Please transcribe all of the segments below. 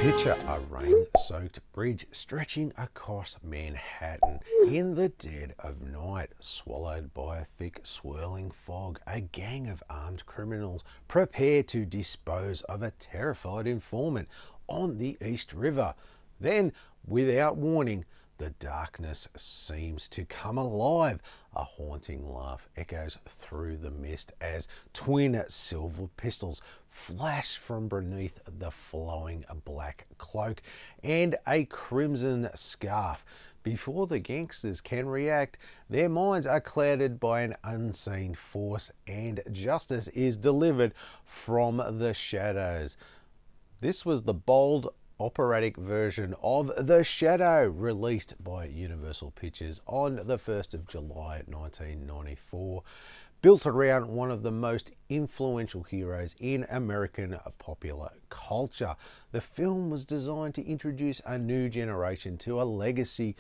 Picture a rain-soaked bridge stretching across Manhattan in the dead of night, swallowed by a thick swirling fog. A gang of armed criminals prepare to dispose of a terrified informant on the East River. Then, without warning, the darkness seems to come alive. A haunting laugh echoes through the mist as twin silver pistols flash from beneath the flowing black cloak and a crimson scarf. Before the gangsters can react, their minds are clouded by an unseen force and justice is delivered from the shadows. This was the bold operatic version of The Shadow, released by Universal Pictures on the 1st of July 1994, built around one of the most influential heroes in American popular culture. The film was designed to introduce a new generation to a legacy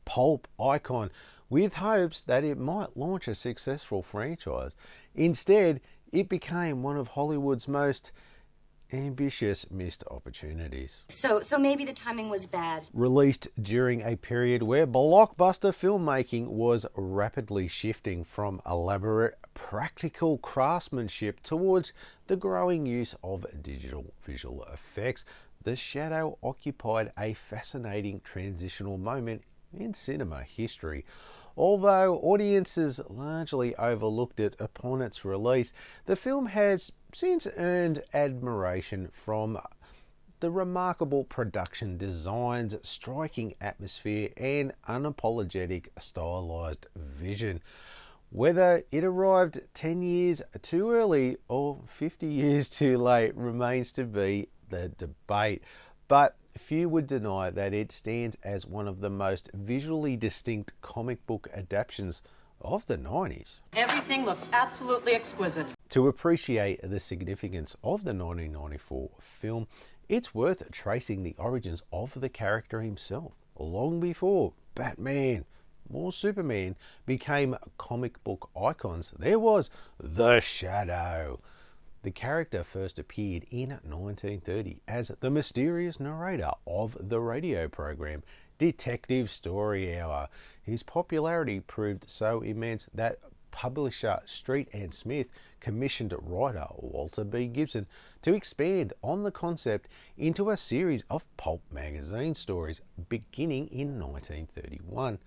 pulp icon, with hopes that it might launch a successful franchise. Instead, it became one of Hollywood's most ambitious missed opportunities. So maybe the timing was bad. Released during a period where blockbuster filmmaking was rapidly shifting from elaborate practical craftsmanship towards the growing use of digital visual effects, The Shadow occupied a fascinating transitional moment in cinema history. Although audiences largely overlooked it upon its release, the film has since earned admiration from the remarkable production designs, striking atmosphere, and unapologetic stylized vision. Whether it arrived 10 years too early or 50 years too late remains to be the debate, but few would deny that it stands as one of the most visually distinct comic book adaptations of the 90s. Everything looks absolutely exquisite. To appreciate the significance of the 1994 film, it's worth tracing the origins of the character himself. Long before Batman or Superman became comic book icons, there was The Shadow. The character first appeared in 1930 as the mysterious narrator of the radio program Detective Story Hour. His popularity proved so immense that publisher Street and Smith commissioned writer Walter B. Gibson to expand on the concept into a series of pulp magazine stories beginning in 1931.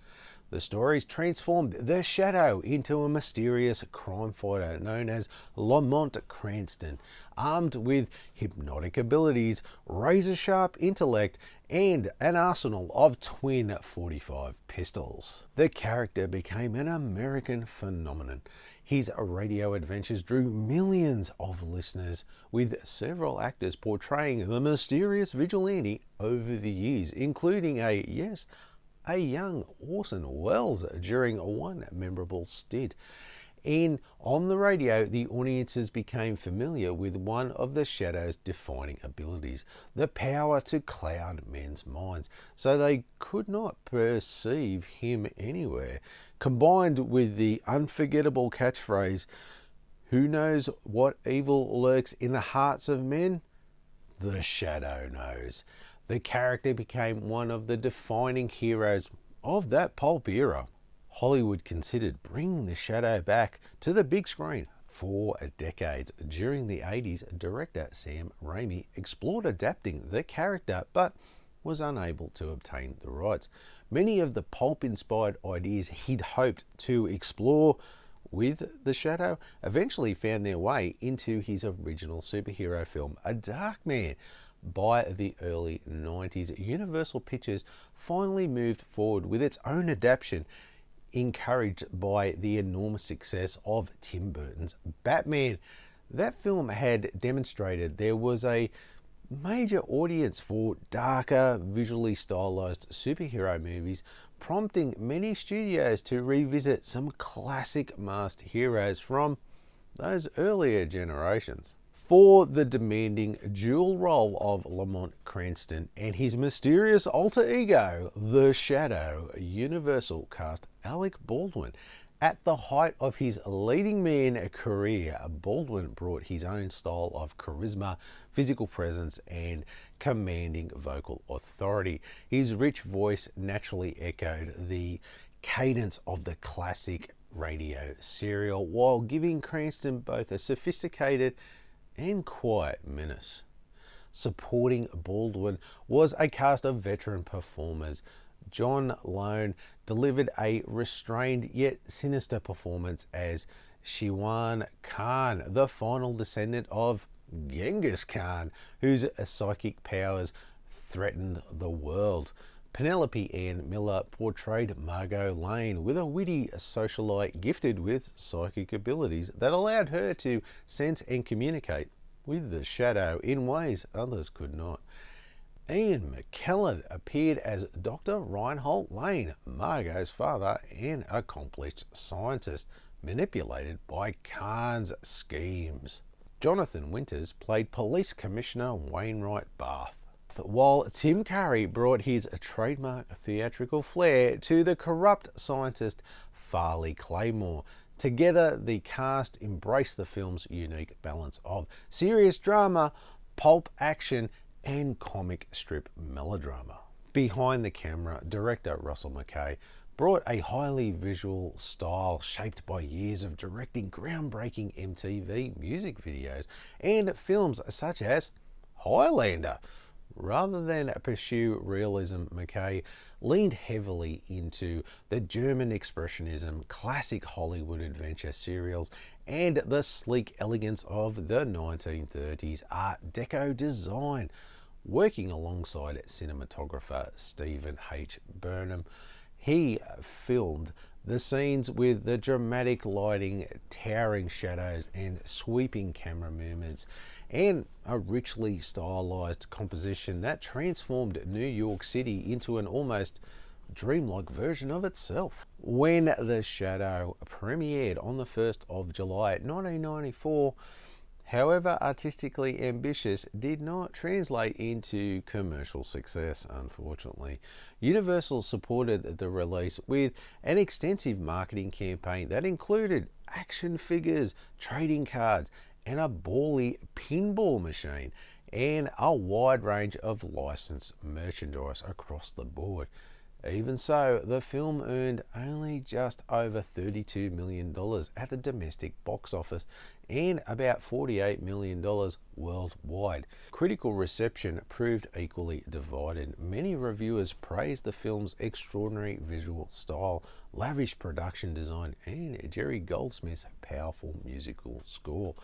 The stories transformed The Shadow into a mysterious crime fighter known as Lamont Cranston, armed with hypnotic abilities, razor-sharp intellect, and an arsenal of twin .45 pistols. The character became an American phenomenon. His radio adventures drew millions of listeners, with several actors portraying the mysterious vigilante over the years, including a young Orson Welles during one memorable stint. On the radio, the audiences became familiar with one of the Shadow's defining abilities, the power to cloud men's minds so they could not perceive him anywhere, combined with the unforgettable catchphrase, "Who knows what evil lurks in the hearts of men? The Shadow knows." The character became one of the defining heroes of that pulp era. Hollywood considered bringing The Shadow back to the big screen for decades. During the 80s, director Sam Raimi explored adapting the character but was unable to obtain the rights. Many of the pulp-inspired ideas he'd hoped to explore with The Shadow eventually found their way into his original superhero film, A Dark Man. By the early 90s, Universal Pictures finally moved forward with its own adaptation, encouraged by the enormous success of Tim Burton's Batman. That film had demonstrated there was a major audience for darker, visually stylized superhero movies, prompting many studios to revisit some classic masked heroes from those earlier generations. For the demanding dual role of Lamont Cranston and his mysterious alter ego, The Shadow, Universal cast Alec Baldwin At the height of his leading man career, Baldwin brought his own style of charisma, physical presence, and commanding vocal authority. His rich voice naturally echoed the cadence of the classic radio serial, while giving Cranston both a sophisticated and quiet menace. Supporting Baldwin was a cast of veteran performers. John Lone delivered a restrained yet sinister performance as Shdaow Khan, the final descendant of Genghis Khan, whose psychic powers threatened the world. Penelope Ann Miller portrayed Margot Lane, with a witty socialite gifted with psychic abilities that allowed her to sense and communicate with the shadow in ways others could not. Ian McKellen appeared as Dr. Reinhold Lane, Margot's father, an accomplished scientist manipulated by Khan's schemes. Jonathan Winters played Police Commissioner Wainwright Barth, while Tim Curry brought his trademark theatrical flair to the corrupt scientist Farley Claymore. Together, the cast embraced the film's unique balance of serious drama, pulp action, and comic strip melodrama. Behind the camera, director Russell Mulcahy brought a highly visual style shaped by years of directing groundbreaking MTV music videos and films such as Highlander. Rather than pursue realism, Mulcahy leaned heavily into the German Expressionism, classic Hollywood adventure serials, and the sleek elegance of the 1930s Art Deco design. Working alongside cinematographer Stephen H. Burnham, he filmed the scenes with the dramatic lighting, towering shadows, and sweeping camera movements, and a richly stylized composition that transformed New York City into an almost dreamlike version of itself. When The Shadow premiered on the 1st of July 1994, however artistically ambitious, did not translate into commercial success, unfortunately. Universal supported the release with an extensive marketing campaign that included action figures, trading cards, and a bally pinball machine, and a wide range of licensed merchandise across the board. Even so, the film earned only just over $32 million at the domestic box office and about $48 million worldwide. Critical reception proved equally divided. Many reviewers praised the film's extraordinary visual style, lavish production design, and Jerry Goldsmith's powerful musical score.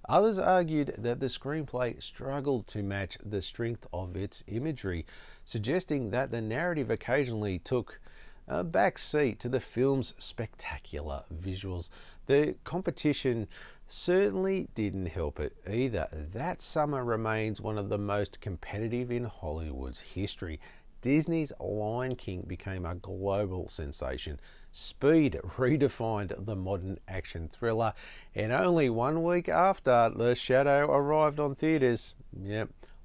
Others argued that the screenplay struggled to match the strength of its imagery, suggesting that the narrative occasionally took a back seat to the film's spectacular visuals. The competition certainly didn't help it either. That summer remains one of the most competitive in Hollywood's history. Disney's Lion King became a global sensation. Speed redefined the modern action thriller, and only 1 week after The Shadow arrived on theaters,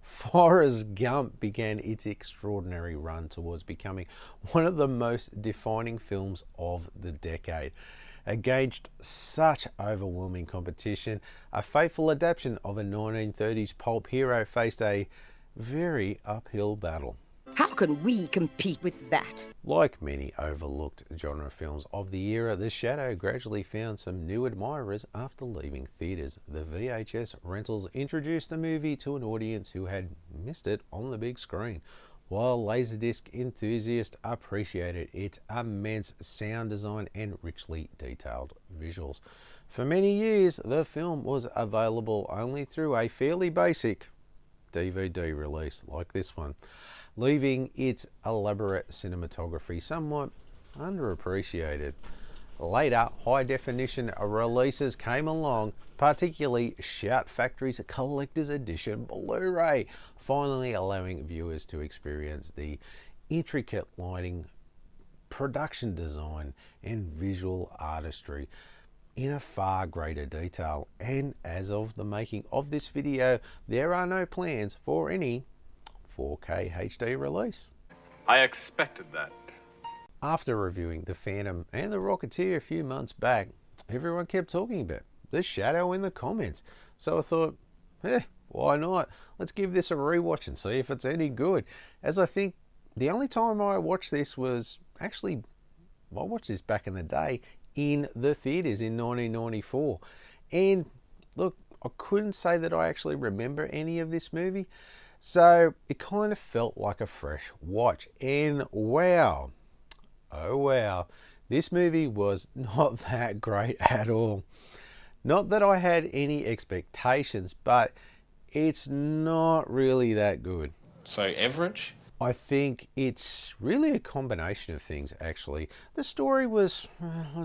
Forrest Gump began its extraordinary run towards becoming one of the most defining films of the decade. Against such overwhelming competition, a faithful adaptation of a 1930s pulp hero faced a very uphill battle. How can we compete with that? Like many overlooked genre films of the era, The Shadow gradually found some new admirers after leaving theaters. The VHS rentals introduced the movie to an audience who had missed it on the big screen, while Laserdisc enthusiasts appreciated its immense sound design and richly detailed visuals. For many years, the film was available only through a fairly basic DVD release like this one, leaving its elaborate cinematography somewhat underappreciated. Later, high-definition releases came along, particularly Shout Factory's Collector's Edition Blu-ray, finally allowing viewers to experience the intricate lighting, production design, and visual artistry in a far greater detail. And as of the making of this video, there are no plans for any 4K HD release. I expected that. After reviewing The Phantom and The Rocketeer a few months back, everyone kept talking about The Shadow in the comments. So I thought, why not? Let's give this a rewatch and see if it's any good. As I think the only time I watched this was actually, I watched this back in the day in the theatres in 1994. And look, I couldn't say that I actually remember any of this movie. So it kind of felt like a fresh watch. And wow, oh wow, this movie was not that great at all. Not that I had any expectations, but it's not really that good. So average? I think it's really a combination of things, actually. The story was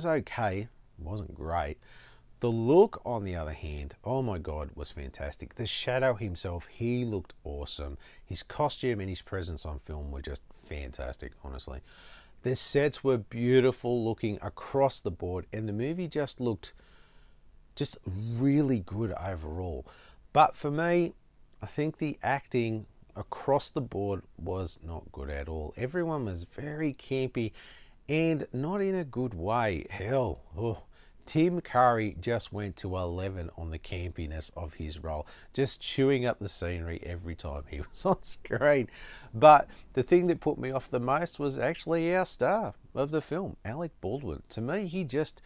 okay, it wasn't great. The look, on the other hand, oh my god, was fantastic. The Shadow himself, he looked awesome. His costume and his presence on film were just fantastic, honestly. The sets were beautiful looking across the board, and the movie just looked just really good overall. But for me, I think the acting across the board was not good at all. Everyone was very campy and not in a good way. Hell, Tim Curry just went to 11 on the campiness of his role, just chewing up the scenery every time he was on screen. But the thing that put me off the most was actually our star of the film, Alec Baldwin. To me, he just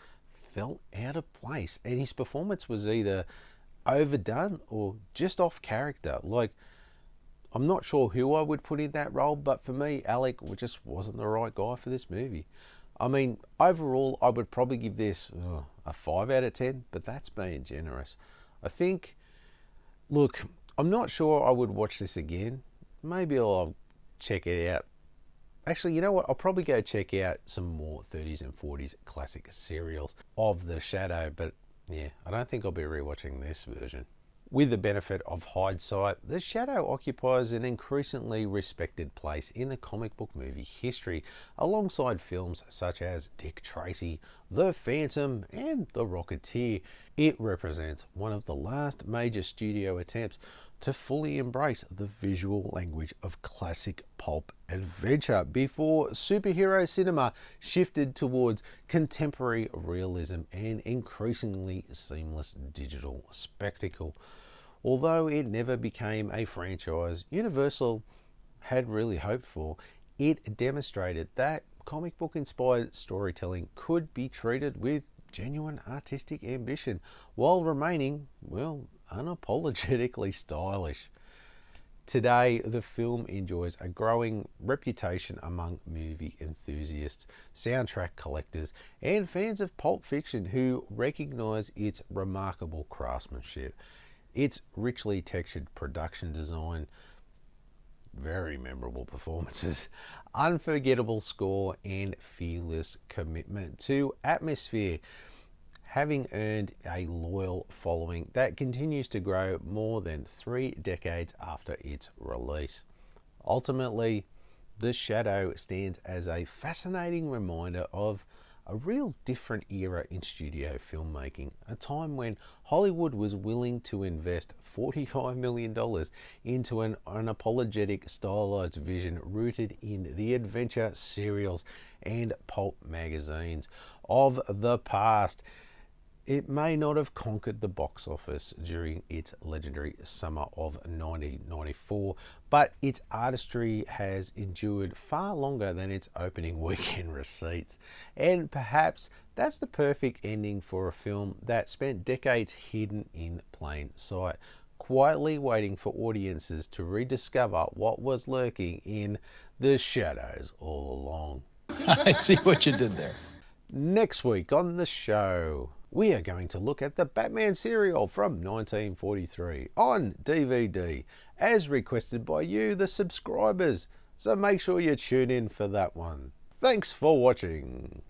felt out of place, and his performance was either overdone or just off character. Like, I'm not sure who I would put in that role, but for me, Alec just wasn't the right guy for this movie. I mean, overall, I would probably give this a 5 out of 10, but that's being generous. I think, look, I'm not sure I would watch this again. Maybe I'll check it out. Actually, you know what? I'll probably go check out some more 30s and 40s classic serials of The Shadow, but yeah, I don't think I'll be rewatching this version. With the benefit of hindsight, The Shadow occupies an increasingly respected place in the comic book movie history, alongside films such as Dick Tracy, The Phantom, and The Rocketeer. It represents one of the last major studio attempts to fully embrace the visual language of classic pulp adventure before superhero cinema shifted towards contemporary realism and increasingly seamless digital spectacle. Although it never became a franchise Universal had really hoped for, it demonstrated that comic book inspired storytelling could be treated with genuine artistic ambition while remaining, well, unapologetically stylish. Today, the film enjoys a growing reputation among movie enthusiasts, soundtrack collectors, and fans of Pulp Fiction who recognize its remarkable craftsmanship, its richly textured production design, very memorable performances, unforgettable score, and fearless commitment to atmosphere, having earned a loyal following that continues to grow more than 3 decades after its release. Ultimately, The Shadow stands as a fascinating reminder of a real different era in studio filmmaking, a time when Hollywood was willing to invest $45 million into an unapologetic stylized vision rooted in the adventure serials and pulp magazines of the past. It may not have conquered the box office during its legendary summer of 1994, but its artistry has endured far longer than its opening weekend receipts. And perhaps that's the perfect ending for a film that spent decades hidden in plain sight, quietly waiting for audiences to rediscover what was lurking in the shadows all along. I see what you did there. Next week on the show, we are going to look at the Batman serial from 1943 on DVD, as requested by you, the subscribers. So make sure you tune in for that one. Thanks for watching.